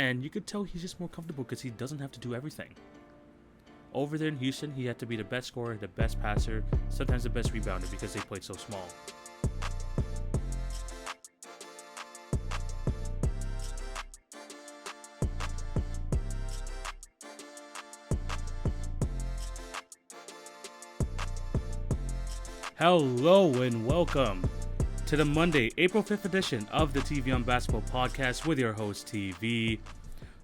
And you could tell he's just more comfortable because he doesn't have to do everything. Over there in Houston, he had to be the best scorer, the best passer, sometimes the best rebounder because they played so small. Hello and welcome to the Monday, April 5th edition of the TV on Basketball podcast with your host, TV.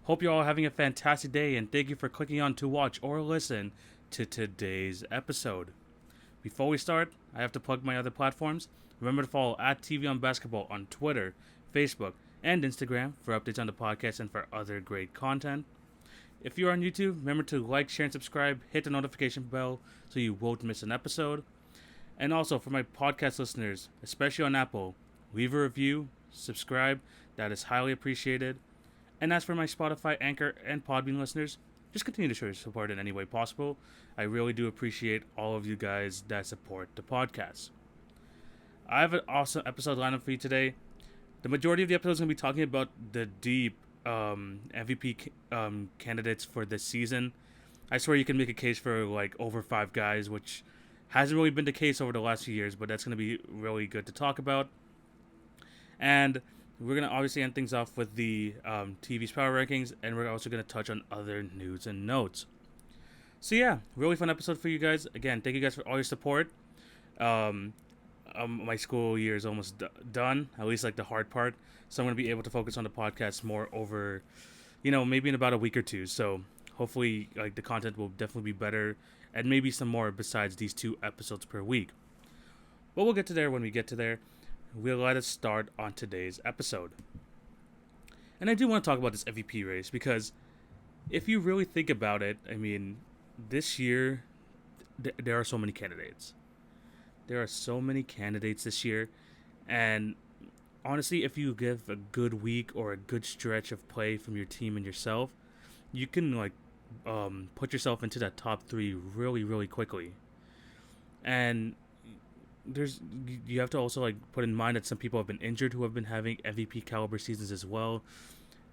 Hope you're all having a fantastic day and thank you for clicking on to watch or listen to today's episode. Before we start, I have to plug my other platforms. Remember to follow at TV on Basketball on Twitter, Facebook, and Instagram for updates on the podcast and for other great content. If you're on YouTube, remember to like, share, and subscribe. Hit the notification bell so you won't miss an episode. And also, for my podcast listeners, especially on Apple, leave a review, subscribe, that is highly appreciated. And as for my Spotify, Anchor, and Podbean listeners, just continue to show your support in any way possible. I really do appreciate all of you guys that support the podcast. I have an awesome episode lineup for you today. The majority of the episode is going to be talking about the deep MVP candidates for this season. I swear you can make a case for like over 5 guys, which hasn't really been the case over the last few years, but that's going to be really good to talk about. And we're going to obviously end things off with the TV's power rankings, and we're also going to touch on other news and notes. So yeah, really fun episode for you guys. Again, thank you guys for all your support. My school year is almost done, at least like the hard part. So I'm going to be able to focus on the podcast more over, maybe in about a week or two. So hopefully like the content will definitely be better and maybe some more besides these 2 episodes per week. But we'll get to there when we get to there. We'll let us start on today's episode. And I do want to talk about this MVP race because if you really think about it, I mean, this year, there are so many candidates. There are so many candidates this year. And honestly, if you give a good week or a good stretch of play from your team and yourself, you can put yourself into that top 3 really, really quickly. And you have to also put in mind that some people have been injured who have been having MVP caliber seasons as well.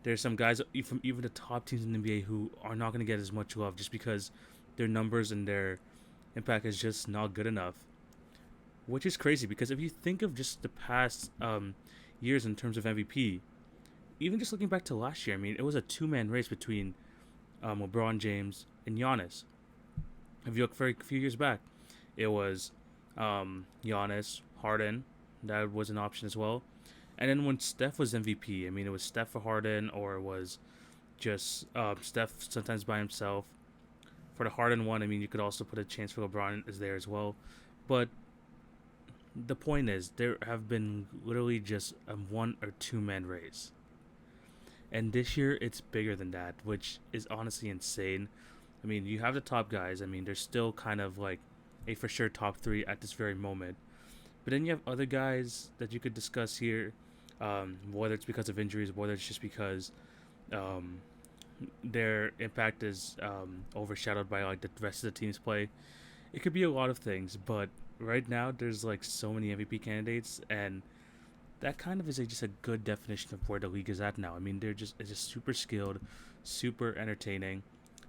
There's some guys from even the top teams in the NBA who are not going to get as much love just because their numbers and their impact is just not good enough. Which is crazy because if you think of just the past years in terms of MVP, even just looking back to last year, I mean, it was a 2-man race between LeBron James and Giannis. If you look for a few years back, it was Giannis, Harden, that was an option as well. And then when Steph was MVP, I mean, it was Steph for Harden, or it was just Steph sometimes by himself. For the Harden one, I mean, you could also put a chance for LeBron is there as well. But the point is, there have been literally just a 1 or 2-man race. And this year, it's bigger than that, which is honestly insane. I mean, you have the top guys. I mean, they're still kind of like a for sure top 3 at this very moment. But then you have other guys that you could discuss here, whether it's because of injuries, whether it's just because their impact is overshadowed by the rest of the team's play. It could be a lot of things, but right now there's so many MVP candidates, and that kind of is just a good definition of where the league is at now. I mean, it's just super skilled, super entertaining.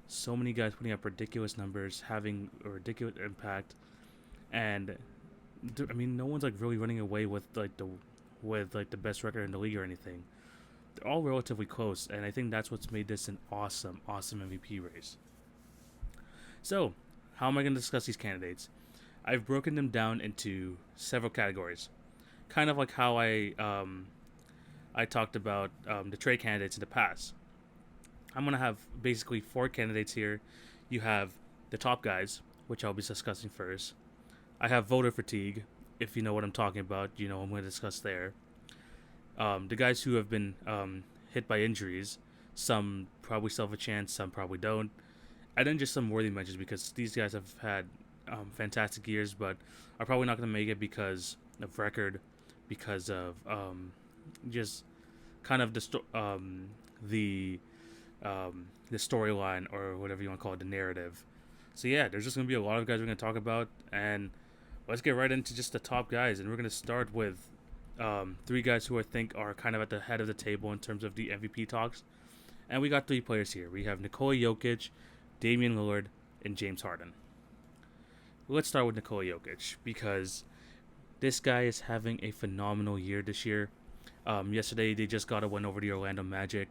So many guys putting up ridiculous numbers, having a ridiculous impact, and I mean, no one's really running away with the best record in the league or anything. They're all relatively close, and I think that's what's made this an awesome MVP race. So, how am I going to discuss these candidates? I've broken them down into several categories. Kind of like how I talked about the trade candidates in the past. I'm going to have basically 4 candidates here. You have the top guys, which I'll be discussing first. I have voter fatigue, if you know what I'm talking about. I'm going to discuss there. The guys who have been hit by injuries, some probably still have a chance, some probably don't. And then just some worthy mentions because these guys have had fantastic years, but are probably not going to make it because of record, because of just kind of the storyline or whatever you want to call it, the narrative. So yeah, there's just going to be a lot of guys we're going to talk about, and let's get right into just the top guys. And we're going to start with 3 guys who I think are kind of at the head of the table in terms of the MVP talks. And we got three players here. We have Nikola Jokic, Damian Lillard, and James Harden. Let's start with Nikola Jokic because this guy is having a phenomenal year this year. Yesterday, they just got a win over the Orlando Magic,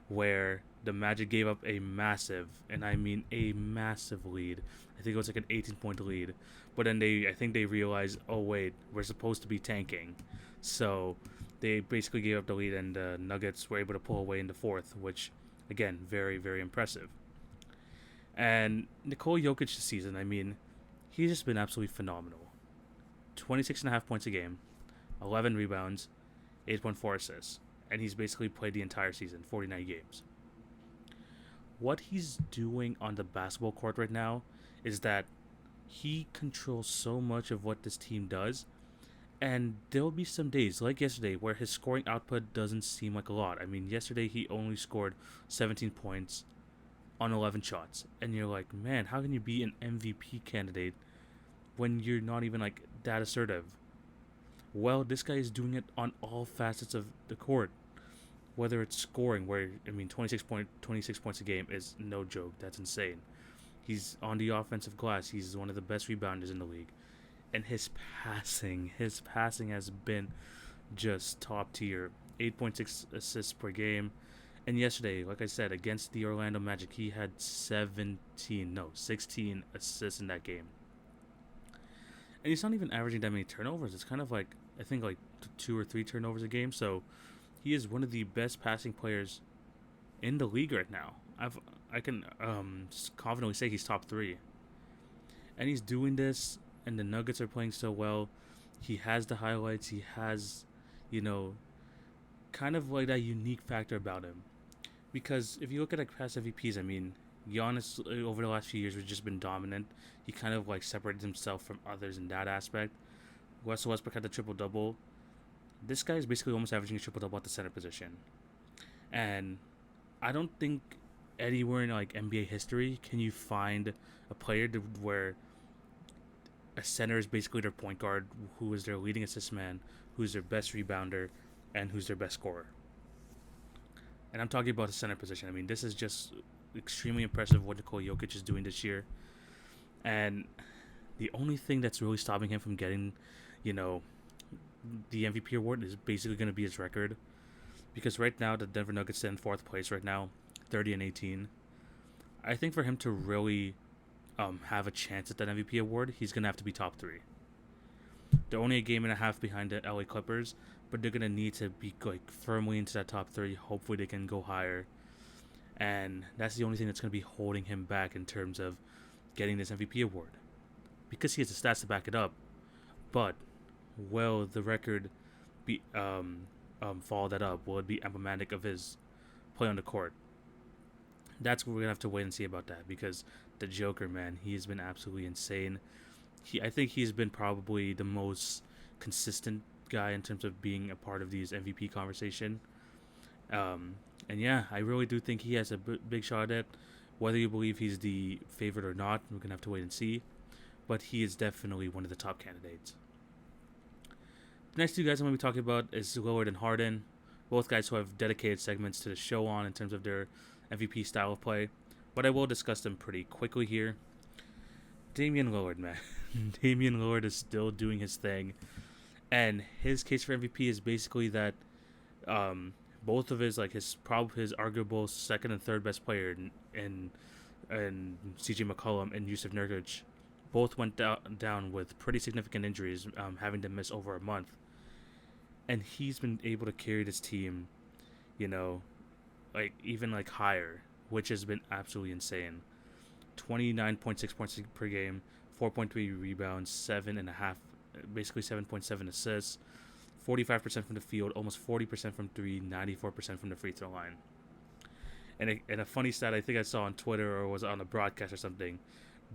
where the Magic gave up a massive, and I mean a massive lead. I think it was like an 18-point lead. But then I think they realized, oh wait, we're supposed to be tanking. So they basically gave up the lead, and the Nuggets were able to pull away in the fourth, which, again, very, very impressive. And Nikola Jokic this season, I mean, he's just been absolutely phenomenal. 26.5 points a game, 11 rebounds, 8.4 assists, and he's basically played the entire season, 49 games. What he's doing on the basketball court right now is that he controls so much of what this team does, and there'll be some days, like yesterday, where his scoring output doesn't seem like a lot. I mean, yesterday he only scored 17 points on 11 shots, and you're like, man, how can you be an MVP candidate when you're not even like that assertive? Well, this guy is doing it on all facets of the court. Whether it's scoring, where I mean, 26 points a game is no joke. That's insane. He's on the offensive glass. He's one of the best rebounders in the league, and his passing has been just top tier. 8.6 assists per game. And yesterday, like I said, against the Orlando Magic, he had 16 assists in that game. And he's not even averaging that many turnovers. It's kind of like, I think, like 2 or 3 turnovers a game. So he is one of the best passing players in the league right now. I can confidently say he's top 3. And he's doing this, and the Nuggets are playing so well. He has the highlights. He has, kind of like that unique factor about him. Because if you look at like past MVPs, I mean, Giannis over the last few years has just been dominant. He kind of like separated himself from others in that aspect. Russell Westbrook had the triple double. This guy is basically almost averaging a triple double at the center position, and I don't think anywhere in like NBA history can you find a player where a center is basically their point guard, who is their leading assist man, who's their best rebounder, and who's their best scorer. And I'm talking about the center position. I mean, this is just extremely impressive what Nikola Jokic is doing this year. And the only thing that's really stopping him from getting, the MVP award is basically going to be his record. Because right now, the Denver Nuggets sit in 4th place right now, 30-18. I think for him to really have a chance at that MVP award, he's going to have to be top 3. They're only a game and a half behind the LA Clippers, but they're going to need to be like firmly into that top 3. Hopefully they can go higher. And that's the only thing that's going to be holding him back in terms of getting this MVP award. Because he has the stats to back it up. But will the record be follow that up? Will it be emblematic of his play on the court? That's what we're going to have to wait and see about that. Because the Joker, man, he has been absolutely insane. I think he's been probably the most consistent guy in terms of being a part of these MVP conversation. And yeah, I really do think he has a big shot at it. Whether you believe he's the favorite or not, we're going to have to wait and see. But he is definitely one of the top candidates. The next 2 guys I'm going to be talking about is Lillard and Harden. Both guys who have dedicated segments to the show on in terms of their MVP style of play. But I will discuss them pretty quickly here. Damian Lillard, man. Damian Lillard is still doing his thing. And his case for MVP is basically that both of his arguable second and third best player in CJ McCollum and Yusuf Nurkic both went down with pretty significant injuries, having to miss over a month. And he's been able to carry this team, even higher, which has been absolutely insane. 29.6 points per game, 4.3 rebounds, 7.7 assists, 45% from the field, almost 40% from 3, 94% from the free throw line. And a funny stat I think I saw on Twitter or was on a broadcast or something,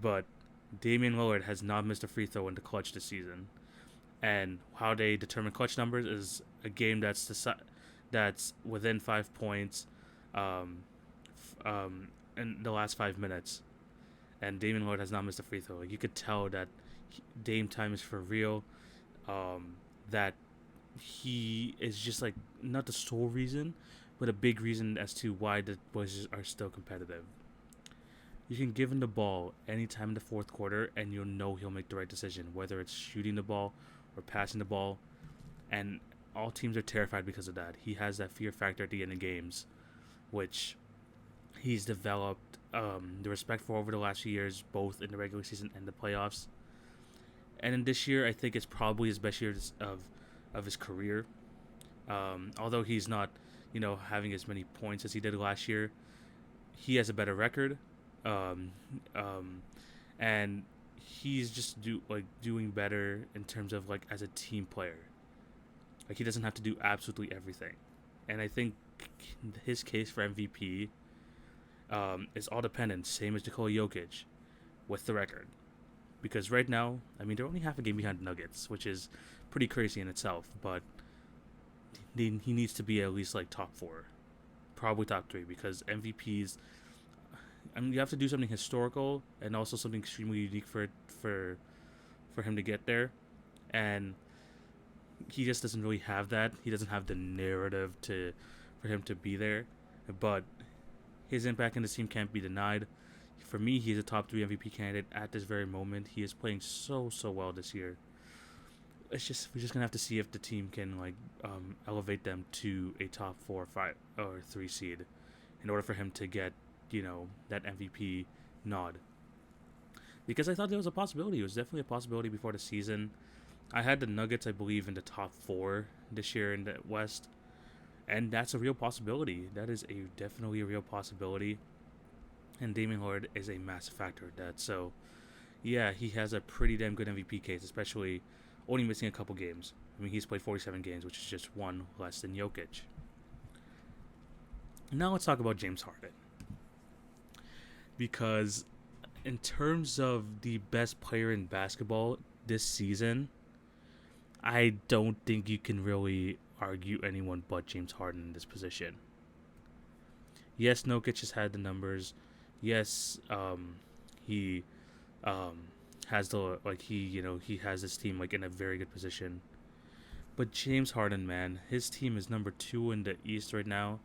but Damian Lillard has not missed a free throw in the clutch this season. And how they determine clutch numbers is a game that's within 5 points in the last 5 minutes. And Damian Lillard has not missed a free throw. You could tell that Dame time is for real. That he is just not the sole reason, but a big reason as to why the Blazers are still competitive. You can give him the ball anytime in the fourth quarter, and you'll know he'll make the right decision, whether it's shooting the ball or passing the ball. And all teams are terrified because of that. He has that fear factor at the end of games, which he's developed the respect for over the last few years, both in the regular season and the playoffs. And in this year, I think it's probably his best year of his career. Although he's not, having as many points as he did last year, he has a better record, um, um, and he's just doing better in terms of like as a team player. Like he doesn't have to do absolutely everything, and I think his case for MVP is all dependent, same as Nikola Jokic, with the record. Because right now, I mean, they're only half a game behind the Nuggets, which is pretty crazy in itself. But he needs to be at least like top four, probably top three, because MVPs. I mean, you have to do something historical and also something extremely unique for him to get there, and he just doesn't really have that. He doesn't have the narrative for him to be there, but his impact in the team can't be denied. For me, he's a top 3 MVP candidate at this very moment. He is playing so well this year. We're just gonna have to see if the team can elevate them to a top 4 or 5 or 3 seed in order for him to get that MVP nod. Because I thought there was a possibility. It was definitely a possibility before the season. I had the Nuggets, I believe, in the top 4 this year in the West, and that's a real possibility. That is definitely a real possibility. And Damian Lillard is a massive factor at that. So, yeah, he has a pretty damn good MVP case, especially only missing a couple games. I mean, he's played 47 games, which is just one less than Jokic. Now let's talk about James Harden. Because in terms of the best player in basketball this season, I don't think you can really argue anyone but James Harden in this position. Yes, Jokic has had the numbers. Yes, he has he has his team in a very good position. But James Harden, man, his team is number 2 in the East right now.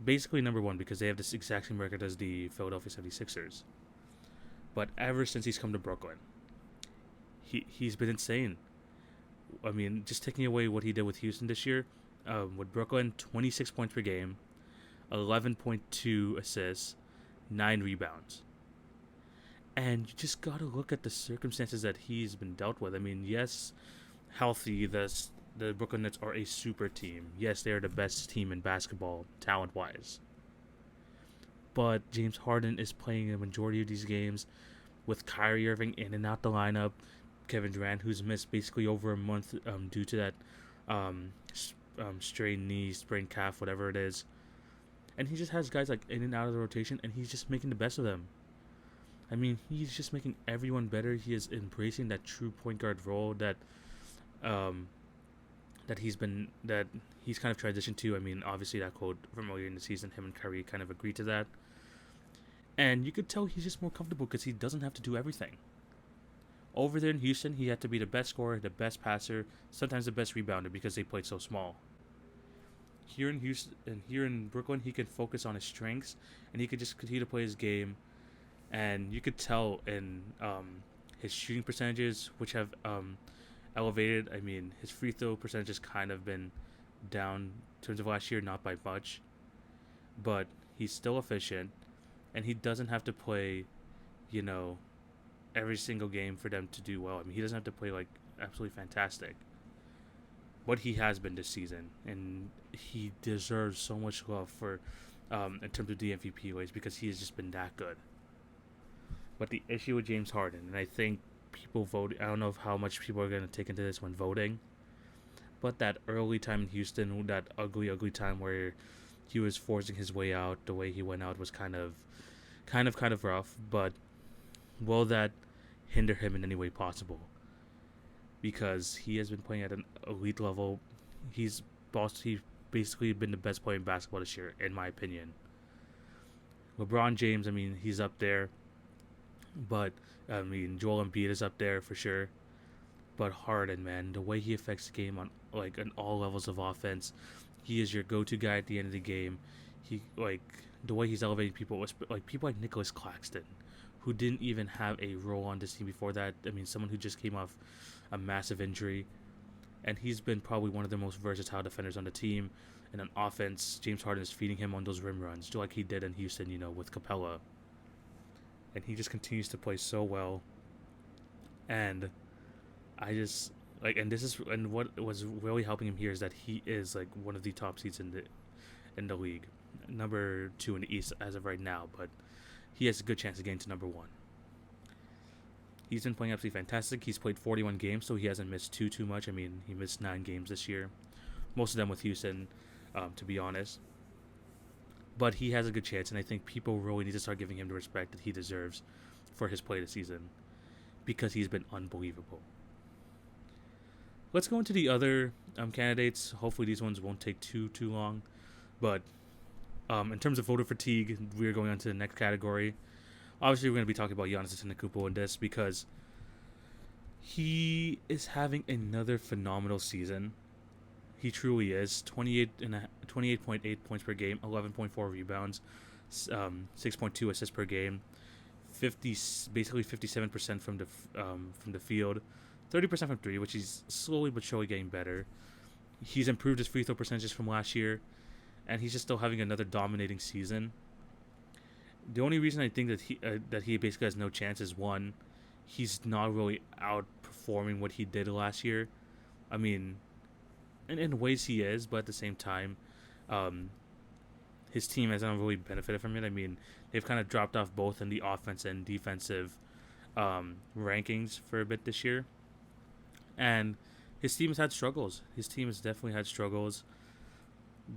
Basically number 1 because they have this exact same record as the Philadelphia 76ers. But ever since he's come to Brooklyn, he's been insane. I mean, just taking away what he did with Houston this year, with Brooklyn, 26 points per game, 11.2 assists, 9 rebounds. And you just got to look at the circumstances that he's been dealt with. I mean, yes, healthy, the Brooklyn Nets are a super team. Yes, they're the best team in basketball, talent-wise. But James Harden is playing a majority of these games with Kyrie Irving in and out the lineup. Kevin Durant, who's missed basically over a month due to that strained knee, sprained calf, whatever it is. And he just has guys in and out of the rotation, and he's just making the best of them. I mean, he's just making everyone better. He is embracing that true point guard role that he's kind of transitioned to. I mean, obviously that quote from earlier in the season, him and Kyrie kind of agreed to that. And you could tell he's just more comfortable because he doesn't have to do everything. Over there in Houston, he had to be the best scorer, the best passer, sometimes the best rebounder because they played so small. Here in Houston and here in Brooklyn, he can focus on his strengths and he could just continue to play his game. And you could tell in his shooting percentages, which have elevated. I mean, his free throw percentage has kind of been down in terms of last year, not by much. But he's still efficient, and he doesn't have to play, every single game for them to do well. I mean, he doesn't have to play absolutely fantastic. But he has been this season, and he deserves so much love for in terms of the MVP race because he has just been that good. But the issue with James Harden, and I think people vote. I don't know how much people are going to take into this when voting, but that early time in Houston, that ugly time where he was forcing his way out, the way he went out was kind of rough. But will that hinder him in any way possible? Because he has been playing at an elite level. He's basically been the best player in basketball this year, in my opinion. LeBron James, I mean, he's up there. But, I mean, Joel Embiid is up there for sure. But Harden, man, the way he affects the game on all levels of offense, He is your go-to guy at the end of the game. He like the way he's elevating people, like people like Nicholas Claxton, who didn't even have a role on this team before that. I mean, someone who just came off a massive injury, and he's been probably one of the most versatile defenders on the team. And on offense, James Harden is feeding him on those rim runs, just like he did in Houston, with Capella. And he just continues to play so well. And I just and what was really helping him here is that he is like one of the top seeds in the league, number 2 in the East as of right now, but he has a good chance of getting to number 1. He's been playing absolutely fantastic. He's played 41 games, so he hasn't missed too much. I mean, he missed 9 games this year, most of them with Houston, to be honest. But he has a good chance, and I think people really need to start giving him the respect that he deserves for his play this season, because he's been unbelievable. Let's go into the other candidates. Hopefully these ones won't take too long. But in terms of voter fatigue, we're going on to the next category. Obviously, we're going to be talking about Giannis Antetokounmpo in this because he is having another phenomenal season. He truly is. 28.8 points per game, 11.4 rebounds, 6.2 assists per game, basically 57% from the field, 30% from 3, which he's slowly but surely getting better. He's improved his free throw percentages from last year, and he's just still having another dominating season. The only reason I think that he basically has no chance is, one, he's not really outperforming what he did last year. I mean, in ways he is, but at the same time, his team hasn't really benefited from it. I mean, they've kind of dropped off both in the offense and defensive rankings for a bit this year. And his team has had struggles. His team has definitely had struggles.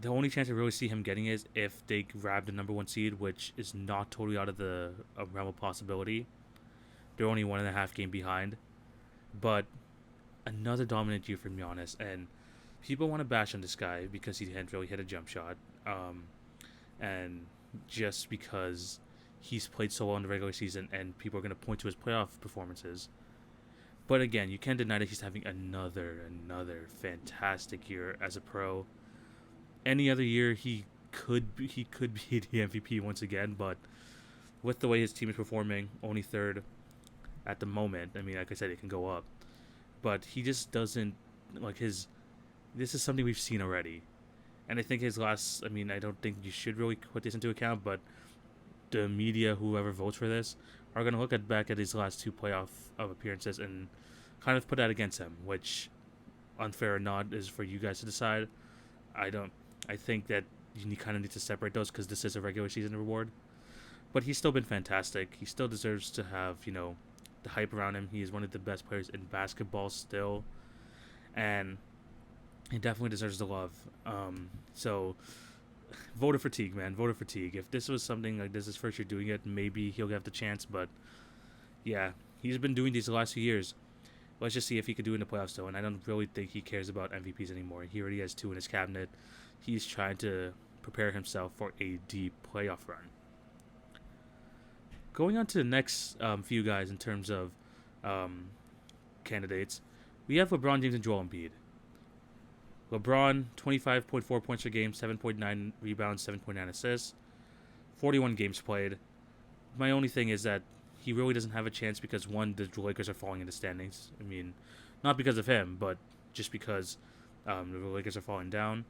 The only chance I really see him getting is if they grab the number 1 seed, which is not totally out of the realm of possibility. They're only 1.5 game behind. But another dominant year for Giannis, and people want to bash on this guy because he hadn't really hit a jump shot. And just because he's played so well in the regular season, and people are going to point to his playoff performances. But again, you can't deny that he's having another fantastic year as a pro. Any other year, he could be the MVP once again, but with the way his team is performing, only 3rd at the moment. I mean, like I said, it can go up, but he just doesn't this is something we've seen already, and I think his last. I mean, I don't think you should really put this into account, but the media, whoever votes for this, are going to look back at his last 2 playoff appearances and kind of put that against him, which, unfair or not, is for you guys to decide. I think that you kind of need to separate those because this is a regular season reward. But he's still been fantastic. He still deserves to have, the hype around him. He is one of the best players in basketball still. And he definitely deserves the love. So, voter fatigue, man. Voter fatigue. If this was something like this, his first year doing it, maybe he'll have the chance. But, yeah, he's been doing these the last few years. Let's just see if he could do it in the playoffs, though. And I don't really think he cares about MVPs anymore. He already has 2 in his cabinet. He's trying to prepare himself for a deep playoff run. Going on to the next few guys in terms of candidates, we have LeBron James and Joel Embiid. LeBron, 25.4 points per game, 7.9 rebounds, 7.9 assists, 41 games played. My only thing is that he really doesn't have a chance because, one, the Lakers are falling in the standings. I mean, not because of him, but just because the Lakers are falling down.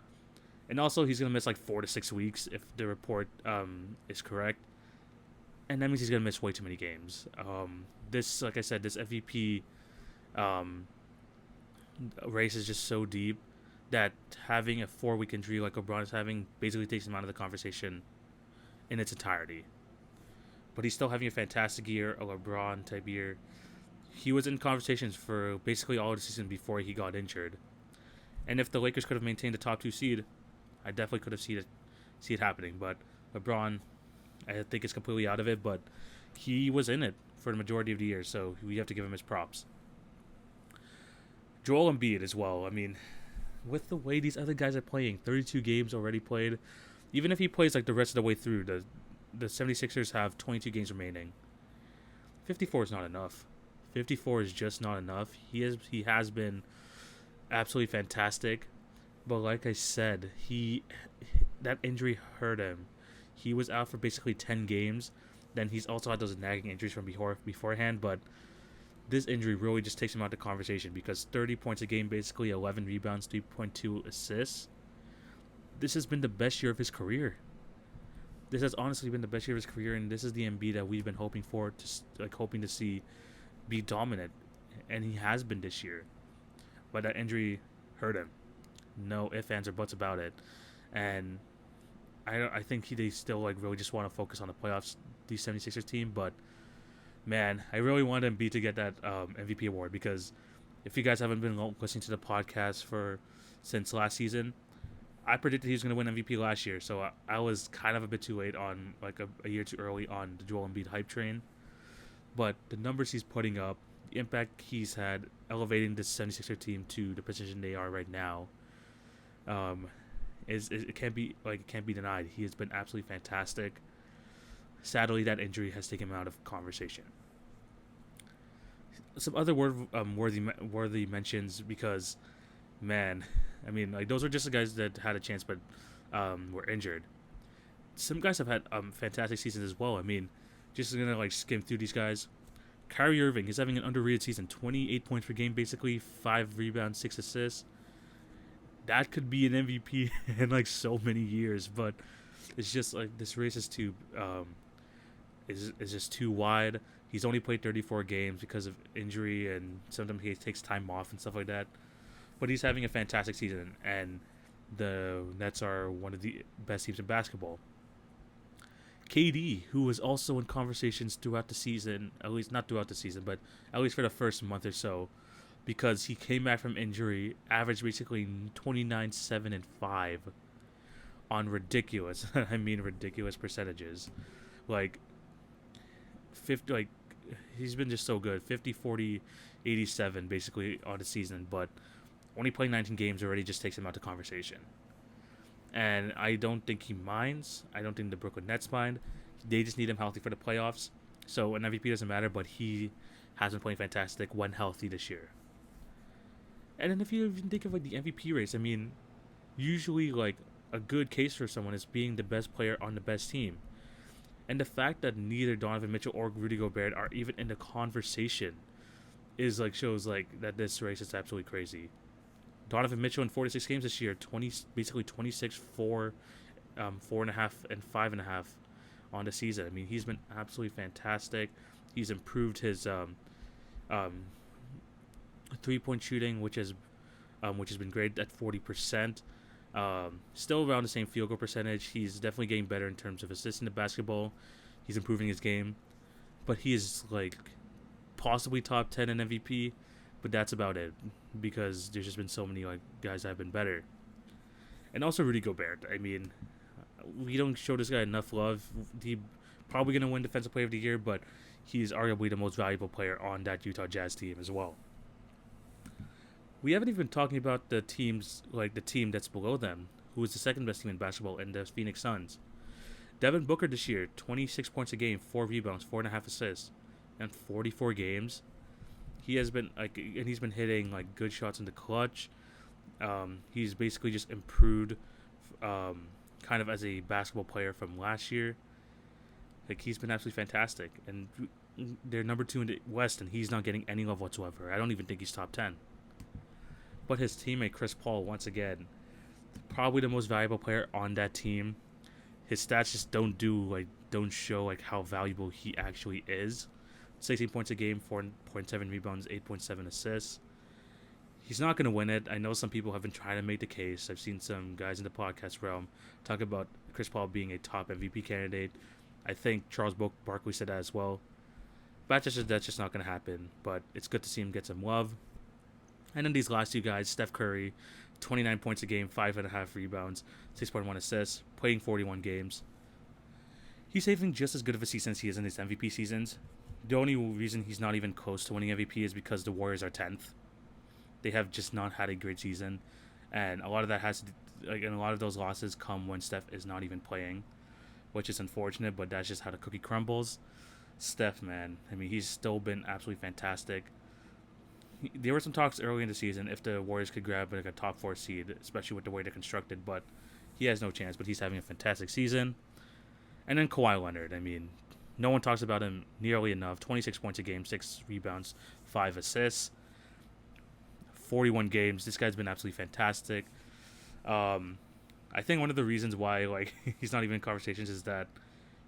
And also, he's going to miss 4 to 6 weeks if the report is correct. And that means he's going to miss way too many games. This, like I said, this MVP race is just so deep that having a 4-week injury like LeBron is having basically takes him out of the conversation in its entirety. But he's still having a fantastic year, a LeBron-type year. He was in conversations for basically all of the season before he got injured. And if the Lakers could have maintained the top 2 seed, I definitely could have see it happening. But LeBron, I think, is completely out of it. But he was in it for the majority of the year, so we have to give him his props. Joel Embiid as well. I mean, with the way these other guys are playing, 32 games already played. Even if he plays the rest of the way through, the 76ers have 22 games remaining. 54 is not enough. 54 is just not enough. He has been absolutely fantastic. But like I said, that injury hurt him. He was out for basically 10 games. Then he's also had those nagging injuries from beforehand, but this injury really just takes him out of the conversation because 30 points a game, basically 11 rebounds, 3.2 assists. This has been the best year of his career. This has honestly been the best year of his career, and this is the MB that we've been hoping for, hoping to see be dominant, and he has been this year. But that injury hurt him. No ifs, ands, or buts about it. And I think they still really just want to focus on the playoffs, the 76ers team. But man, I really want Embiid to get that MVP award because if you guys haven't been listening to the podcast since last season, I predicted he was going to win MVP last year. So I was kind of a bit too late on a year too early on the Joel Embiid hype train. But the numbers he's putting up, the impact he's had elevating this 76er team to the position they are right now, it can't be denied. He has been absolutely fantastic. Sadly, that injury has taken him out of conversation. Some other worthy mentions because, man, I mean those are just the guys that had a chance but were injured. Some guys have had fantastic seasons as well. I mean, just gonna skim through these guys. Kyrie Irving is having an underrated season. 28 points per game, basically 5 rebounds, 6 assists. That could be an MVP in so many years, but it's just this race is too is just too wide. He's only played 34 games because of injury, and sometimes he takes time off and stuff like that. But he's having a fantastic season, and the Nets are one of the best teams in basketball. KD, who was also in conversations throughout the season, at least not throughout the season, but at least for the first month or so, because he came back from injury, averaged basically 29, 7, and 5 on ridiculous, I mean ridiculous percentages. 50, he's been just so good. 50, 40, 87 basically on the season, but only playing 19 games already just takes him out of conversation. And I don't think he minds. I don't think the Brooklyn Nets mind. They just need him healthy for the playoffs. So an MVP doesn't matter, but he has been playing fantastic when healthy this year. And then if you even think of the MVP race, I mean, usually a good case for someone is being the best player on the best team. And the fact that neither Donovan Mitchell or Rudy Gobert are even in the conversation is shows that this race is absolutely crazy. Donovan Mitchell in 46 games this year, basically 26, 4, 4.5, and 5.5 on the season. I mean, he's been absolutely fantastic. He's improved his 3-point shooting, which has been great at 40%. Still around the same field goal percentage. He's definitely getting better in terms of assisting the basketball. He's improving his game, but he is possibly top 10 in MVP. But that's about it because there's just been so many guys that have been better. And also Rudy Gobert. I mean, we don't show this guy enough love. He probably gonna win Defensive Player of the Year, but he's arguably the most valuable player on that Utah Jazz team as well. We haven't even been talking about the teams the team that's below them, who is the second best team in basketball, and the Phoenix Suns. Devin Booker this year, 26 points a game, 4 rebounds, 4.5 assists, and 44 games. He has been and he's been hitting good shots in the clutch. He's basically just improved, kind of as a basketball player from last year. He's been absolutely fantastic, and they're number 2 in the West, and he's not getting any love whatsoever. I don't even think he's top 10. But his teammate Chris Paul, once again, probably the most valuable player on that team. His stats just don't show how valuable he actually is. 16 points a game, 4.7 rebounds, 8.7 assists. He's not going to win it. I know some people have been trying to make the case. I've seen some guys in the podcast realm talk about Chris Paul being a top MVP candidate. I think Charles Barkley said that as well. But that's just not going to happen. But it's good to see him get some love. And then these last two guys, Steph Curry, 29 points a game, 5.5 rebounds, 6.1 assists, playing 41 games. He's having just as good of a season as he is in his MVP seasons. The only reason he's not even close to winning MVP is because the Warriors are 10th. They have just not had a great season, and a lot of that and a lot of those losses come when Steph is not even playing, which is unfortunate, but that's just how the cookie crumbles. Steph, man, I mean, he's still been absolutely fantastic. there were some talks early in the season if the Warriors could grab like a top 4 seed, especially with the way they're constructed, but he has no chance. But he's having a fantastic season. And then Kawhi Leonard. I mean, no one talks about him nearly enough. 26 points a game, 6 rebounds, 5 assists, 41 games. This guy's been absolutely fantastic. I think one of the reasons why like he's not even in conversations is that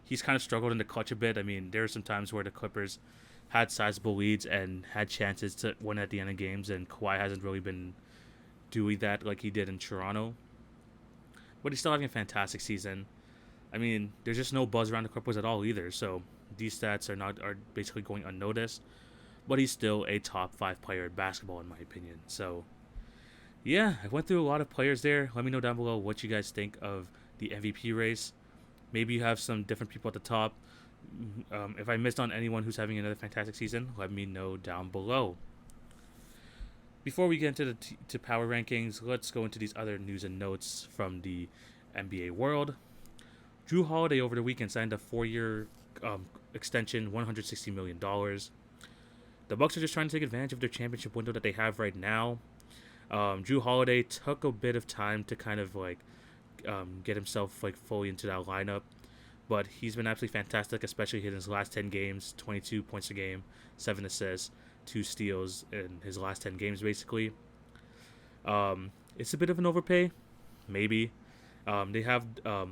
he's kind of struggled in the clutch a bit. I mean, there are some times where the Clippers had sizable leads and had chances to win at the end of games, and Kawhi hasn't really been doing that like he did in Toronto. But he's still having a fantastic season. I mean, there's just no buzz around the Clippers at all either, so these stats are basically going unnoticed. But he's still a top 5 player in basketball, in my opinion. So, yeah, I went through a lot of players there. Let me know down below what you guys think of the MVP race. Maybe you have some different people at the top. If I missed on anyone who's having another fantastic season, let me know down below. Before we get into to power rankings, let's go into these other news and notes from the NBA world. Jrue Holiday over the weekend signed a 4-year extension, $160 million. The Bucks are just trying to take advantage of their championship window that they have right now. Jrue Holiday took a bit of time to kind of like get himself like fully into that lineup, but he's been absolutely fantastic, especially in his last 10 games, 22 points a game, 7 assists, 2 steals in his last 10 games basically. It's a bit of an overpay, maybe. They have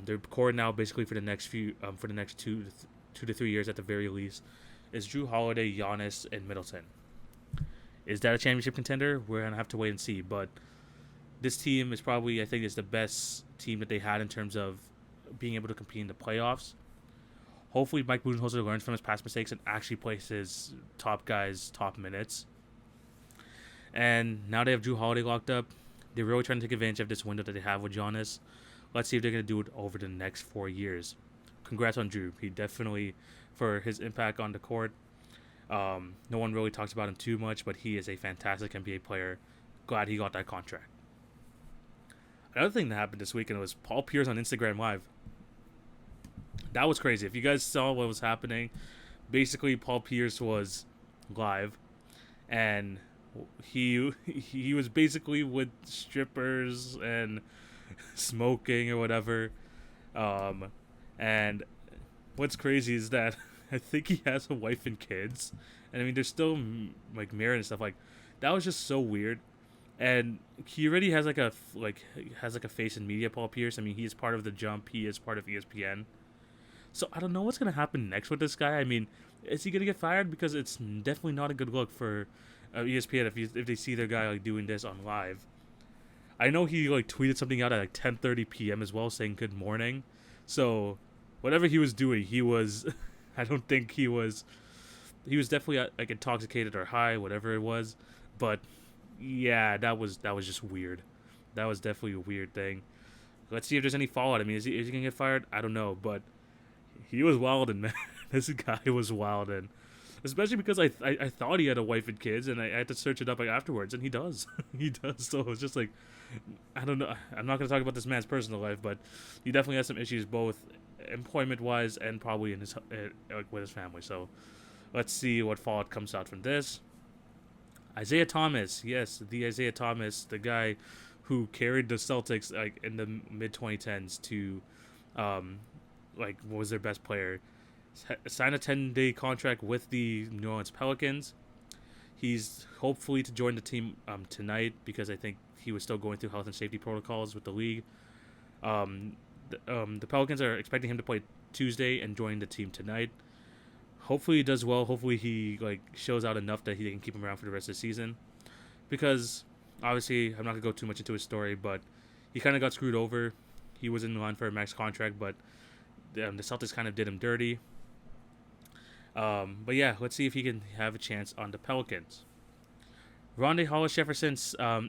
their core now basically for the next 2 to 3 years at the very least is Jrue Holiday, Giannis, and Middleton. Is that a championship contender? We're gonna have to wait and see. But this team is probably, I think, is the best team that they had in terms of being able to compete in the playoffs. Hopefully, Mike Budenholzer learns from his past mistakes and actually plays his top guys top minutes. And now they have Jrue Holiday locked up. They're really trying to take advantage of this window that they have with Giannis. Let's see if they're going to do it over the next 4 years. Congrats on Jrue. He definitely, for his impact on the court, no one really talks about him too much, but he is a fantastic NBA player. Glad he got that contract. Another thing that happened this weekend was Paul Pierce on Instagram Live. That was crazy. If you guys saw what was happening, basically Paul Pierce was live, and he was basically with strippers and smoking or whatever. And what's crazy is that I think he has a wife and kids, and I mean there's still like married and stuff. Like that was just so weird. And he already has like a face in media, Paul Pierce. I mean, he is part of The Jump. He is part of ESPN. So I don't know what's gonna happen next with this guy. I mean, is he gonna get fired? Because it's definitely not a good look for ESPN if they see their guy like doing this on live. I know he like tweeted something out at like 10:30 p.m. as well, saying good morning. So whatever he was doing, he was. I don't think he was. He was definitely like intoxicated or high, whatever it was. But yeah, that was just weird. That was definitely a weird thing. Let's see if there's any fallout. I mean, is he gonna get fired? I don't know, but he was wildin', man. This guy was wildin'. Especially because I thought he had a wife and kids, and I had to search it up like afterwards, and he does. He does. So it's just like, I don't know. I'm not gonna talk about this man's personal life, but he definitely has some issues, both employment-wise and probably in his with his family. So let's see what fallout comes out from this. Isaiah Thomas, yes, the Isaiah Thomas, the guy who carried the Celtics like in the mid 2010s to, like what was their best player, signed a 10-day contract with the New Orleans Pelicans. He's hopefully to join the team tonight because I think he was still going through health and safety protocols with the league. The Pelicans are expecting him to play Tuesday and join the team tonight. Hopefully he does well. Hopefully he like shows out enough that he can keep him around for the rest of the season. Because obviously I'm not gonna go too much into his story, but he kind of got screwed over. He was in line for a max contract, but the Celtics kind of did him dirty. But yeah, let's see if he can have a chance on the Pelicans. Rondé Hollis-Jefferson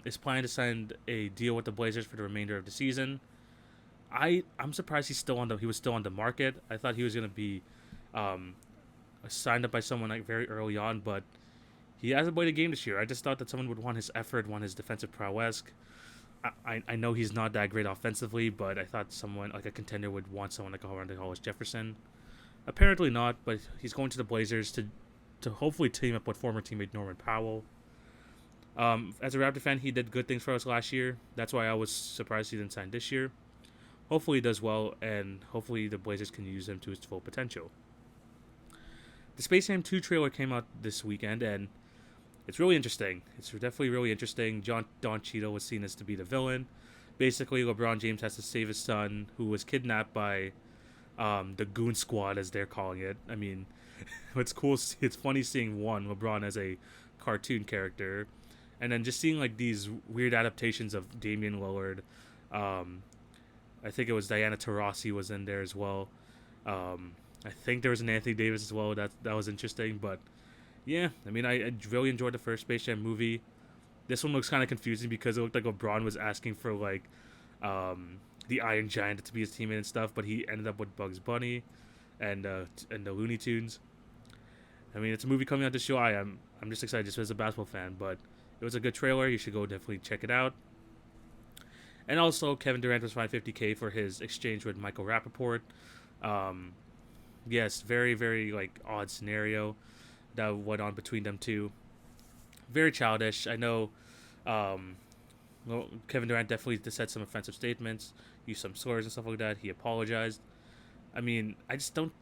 is planning to sign a deal with the Blazers for the remainder of the season. I'm surprised he was still on the market. I thought he was gonna be signed up by someone like very early on, but he hasn't played a game this year. I just thought that someone would want his effort, want his defensive prowess. I know he's not that great offensively, but I thought someone like a contender would want someone like Rondé Hollis-Jefferson. Apparently not, but he's going to the Blazers to hopefully team up with former teammate Norman Powell. As a Raptor fan, he did good things for us last year. That's why I was surprised he didn't sign this year. Hopefully he does well, and hopefully the Blazers can use him to his full potential. The Space Jam 2 trailer came out this weekend, and it's really interesting. It's definitely really interesting. Don Cheadle was seen as to be the villain. Basically, LeBron James has to save his son, who was kidnapped by the Goon Squad, as they're calling it. I mean, it's cool. It's funny seeing LeBron as a cartoon character, and then just seeing like these weird adaptations of Damian Lillard. I think it was Diana Taurasi was in there as well. I think there was an Anthony Davis as well. That was interesting, but yeah, I mean, I really enjoyed the first Space Jam movie. This one looks kind of confusing because it looked like LeBron was asking for like the Iron Giant to be his teammate and stuff, but he ended up with Bugs Bunny and the Looney Tunes. I mean, it's a movie coming out this July. I'm just excited just as a basketball fan, but it was a good trailer. You should go definitely check it out. And also, Kevin Durant was fined $50K for his exchange with Michael Rappaport. Yes, very, very like odd scenario that went on between them two. Very childish. I know Kevin Durant definitely said some offensive statements, used some slurs and stuff like that. He apologized. I mean, I just don't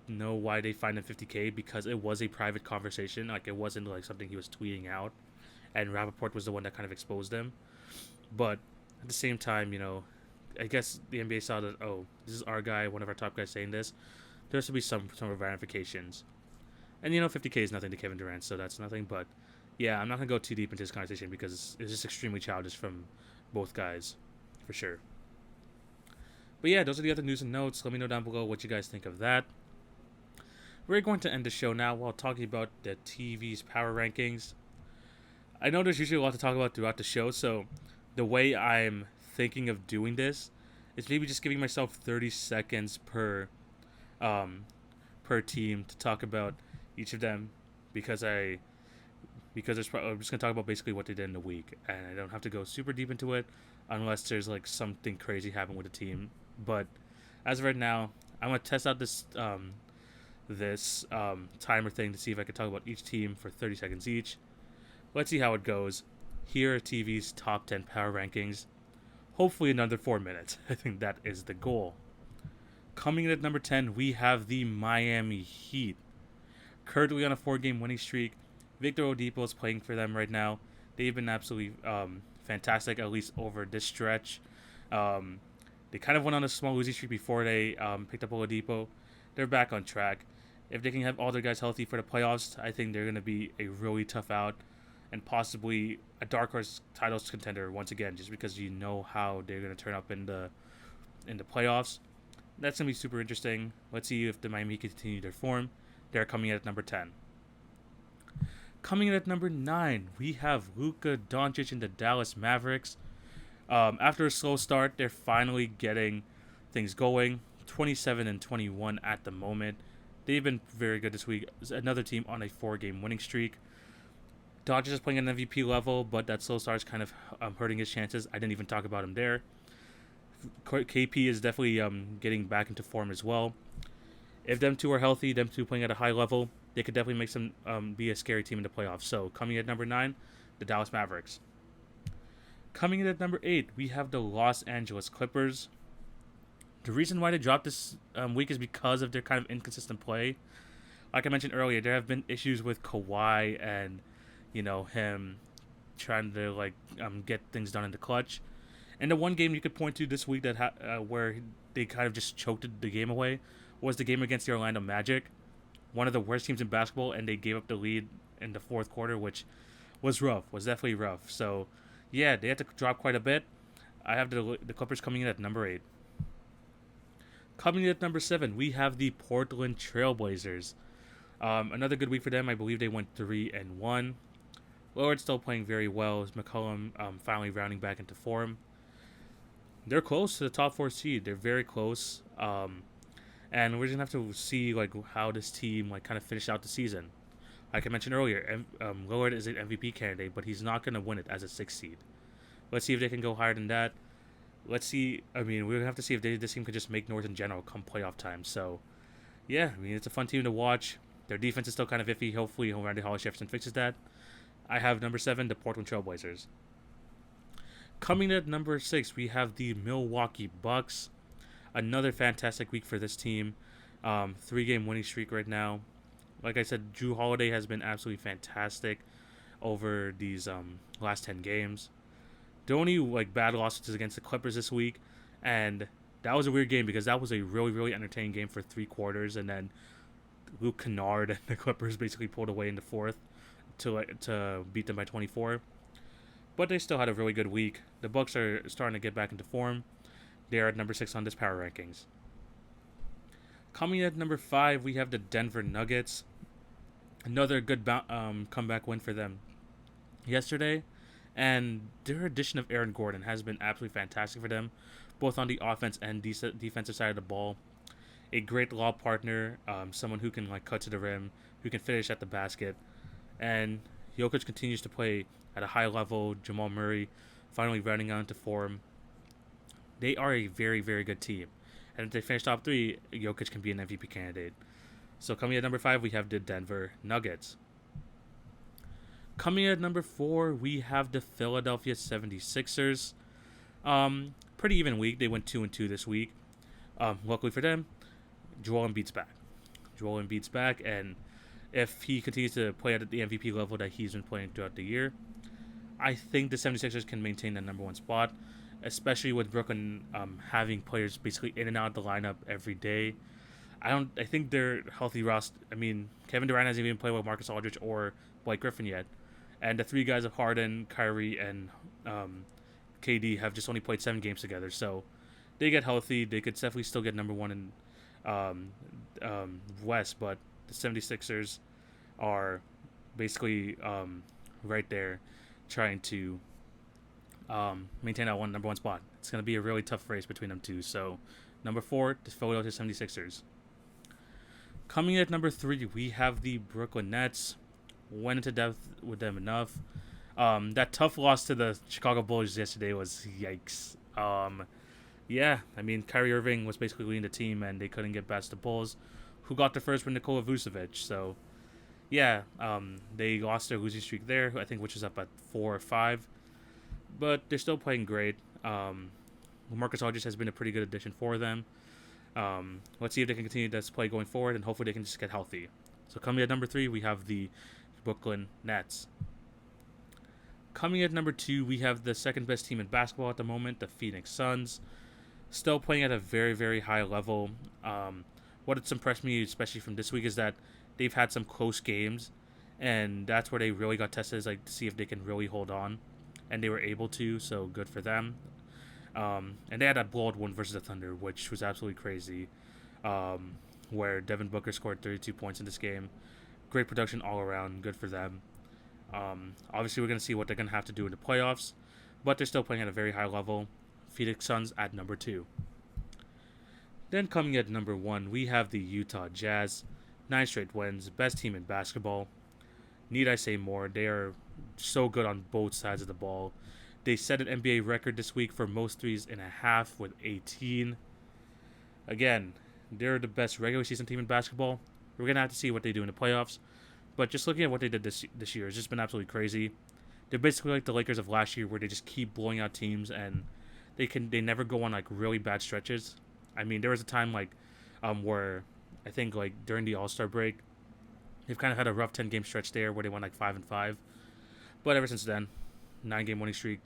know why they fined him $50K because it was a private conversation. Like, it wasn't like something he was tweeting out. And Rappaport was the one that kind of exposed him. But at the same time, I guess the NBA saw that, oh, this is our guy, one of our top guys saying this. There has to be some ramifications. And, 50K is nothing to Kevin Durant, so that's nothing. But, yeah, I'm not going to go too deep into this conversation because it's just extremely childish from both guys, for sure. But, yeah, those are the other news and notes. Let me know down below what you guys think of that. We're going to end the show now while talking about the TV's power rankings. I know there's usually a lot to talk about throughout the show, so the way I'm thinking of doing this is maybe just giving myself 30 seconds per team to talk about each of them because I'm just going to talk about basically what they did in the week, and I don't have to go super deep into it unless there's like something crazy happen with the team. But as of right now, I'm going to test out this timer thing to see if I can talk about each team for 30 seconds each. Let's see how it goes. Here are TV's top 10 power rankings. Hopefully another 4 minutes. I think that is the goal. Coming in at number 10, we have the Miami Heat. Currently on a 4-game winning streak. Victor Oladipo is playing for them right now. They've been absolutely fantastic, at least over this stretch. They kind of went on a small losing streak before they picked up Oladipo. They're back on track. If they can have all their guys healthy for the playoffs, I think they're going to be a really tough out and possibly a dark horse titles contender once again, just because you know how they're going to turn up in the playoffs. That's going to be super interesting. Let's see if the Miami continue their form. They're coming in at number 10. Coming in at number 9, we have Luka Doncic and the Dallas Mavericks. After a slow start, they're finally getting things going. 27-21 at the moment. They've been very good this week. Another team on a 4-game winning streak. Doncic is playing at an MVP level, but that slow start is kind of hurting his chances. I didn't even talk about him there. KP is definitely getting back into form as well. If them two are healthy, them two playing at a high level, they could definitely make some be a scary team in the playoffs. So coming in at number 9, the Dallas Mavericks. Coming in at number 8, we have the Los Angeles Clippers. The reason why they dropped this week is because of their kind of inconsistent play. Like I mentioned earlier, there have been issues with Kawhi and him trying to get things done in the clutch. And the one game you could point to this week that where they kind of just choked the game away was the game against the Orlando Magic, one of the worst teams in basketball, and they gave up the lead in the fourth quarter, which was definitely rough. So, yeah, they had to drop quite a bit. I have the Clippers coming in at number 8. Coming in at number 7, we have the Portland Trailblazers. Another good week for them. I believe they went 3-1. Lillard's still playing very well. As McCollum finally rounding back into form. They're close to the top 4 seed. They're very close. And we're just gonna have to see how this team kind of finish out the season. Like I mentioned earlier, Lillard is an MVP candidate, but he's not gonna win it as a 6th seed. Let's see if they can go higher than that. Let's see. I mean, we're gonna have to see if this team can just make North in general come playoff time. So, yeah, I mean, it's a fun team to watch. Their defense is still kind of iffy. Hopefully, Randy Hollis Jefferson fixes that. I have number 7, the Portland Trailblazers. Coming at number 6, we have the Milwaukee Bucks. Another fantastic week for this team. 3-game winning streak right now. Like I said, Jrue Holiday has been absolutely fantastic over these last 10 games. The only bad loss was against the Clippers this week, and that was a weird game because that was a really, really entertaining game for 3 quarters, and then Luke Kennard and the Clippers basically pulled away in the fourth to beat them by 24. But they still had a really good week. The Bucks are starting to get back into form. They are at number 6 on this power rankings. Coming at number 5, we have the Denver Nuggets. Another good comeback win for them yesterday. And their addition of Aaron Gordon has been absolutely fantastic for them, both on the offense and defensive side of the ball. A great lob partner, someone who can cut to the rim, who can finish at the basket. And Jokic continues to play at a high level. Jamal Murray finally rounding out into form. They are a very, very good team. And if they finish top 3, Jokic can be an MVP candidate. So coming at number 5, we have the Denver Nuggets. Coming at number 4, we have the Philadelphia 76ers. Pretty even week. They went 2-2 this week. Luckily for them, Joel Embiid's back. Joel Embiid's back, and if he continues to play at the MVP level that he's been playing throughout the year, I think the 76ers can maintain the number 1 spot, especially with Brooklyn having players basically in and out of the lineup every day. I think they're healthy roster. I mean, Kevin Durant hasn't even played with Marcus Aldridge or Blake Griffin yet. And the 3 guys of Harden, Kyrie, and KD have just only played 7 games together. So they get healthy. They could definitely still get number 1 in West. But the 76ers are basically right there trying to maintain that number 1 spot. It's going to be a really tough race between them two. So number 4, the Philadelphia 76ers. Coming at number 3, we have the Brooklyn Nets. Went into depth with them enough. That tough loss to the Chicago Bulls yesterday was yikes. Yeah, I mean, Kyrie Irving was basically leading the team, and they couldn't get past the Bulls, who got the first with Nikola Vucevic. So, yeah, they lost their losing streak there, I think, which was up at 4 or 5. But they're still playing great. Marcus Aldridge has been a pretty good addition for them. Let's see if they can continue this play going forward, and hopefully they can just get healthy. So coming at number 3, we have the Brooklyn Nets. Coming at number 2, we have the second best team in basketball at the moment, the Phoenix Suns. Still playing at a very, very high level. What has impressed me, especially from this week, is that they've had some close games, and that's where they really got tested, is to see if they can really hold on, and they were able to. So good for them. And they had that blowout win versus the Thunder, which was absolutely crazy. Where Devin Booker scored 32 points in this game. Great production all around. Good for them. Obviously, we're going to see what they're going to have to do in the playoffs, but they're still playing at a very high level. Phoenix Suns at number 2. Then coming at number 1, we have the Utah Jazz. 9 straight wins. Best team in basketball. Need I say more? They are so good on both sides of the ball. They set an NBA record this week for most threes in a half with 18. Again, they're the best regular season team in basketball. We're going to have to see what they do in the playoffs. But just looking at what they did this year, it's just been absolutely crazy. They're basically like the Lakers of last year, where they just keep blowing out teams, and they never go on really bad stretches. I mean, there was a time where I think during the All-Star break, they've kind of had a rough 10-game stretch there where they went 5-5. But ever since then, 9-game winning streak.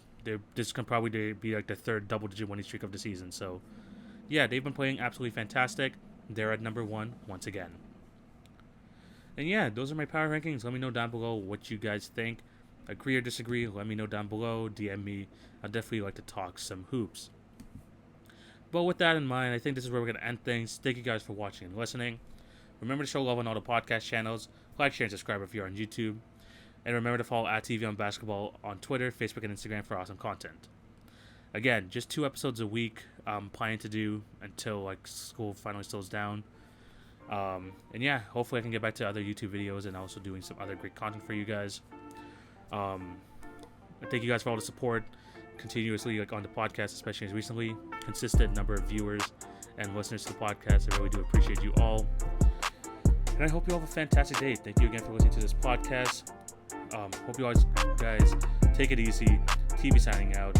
This can probably be the third double-digit winning streak of the season. So, yeah, they've been playing absolutely fantastic. They're at number 1 once again. And yeah, those are my power rankings. Let me know down below what you guys think. Agree or disagree, let me know down below. DM me. I'd definitely like to talk some hoops. But with that in mind, I think this is where we're going to end things. Thank you guys for watching and listening. Remember to show love on all the podcast channels. Like, share, and subscribe if you're on YouTube. And remember to follow @TV on Basketball on Twitter, Facebook, and Instagram for awesome content. Again, just 2 episodes a week I'm planning to do until school finally slows down. And yeah, hopefully I can get back to other YouTube videos and also doing some other great content for you guys. Thank you guys for all the support continuously on the podcast, especially as recently. Consistent number of viewers and listeners to the podcast. I really do appreciate you all. And I hope you all have a fantastic day. Thank you again for listening to this podcast. Hope you guys take it easy. TV signing out.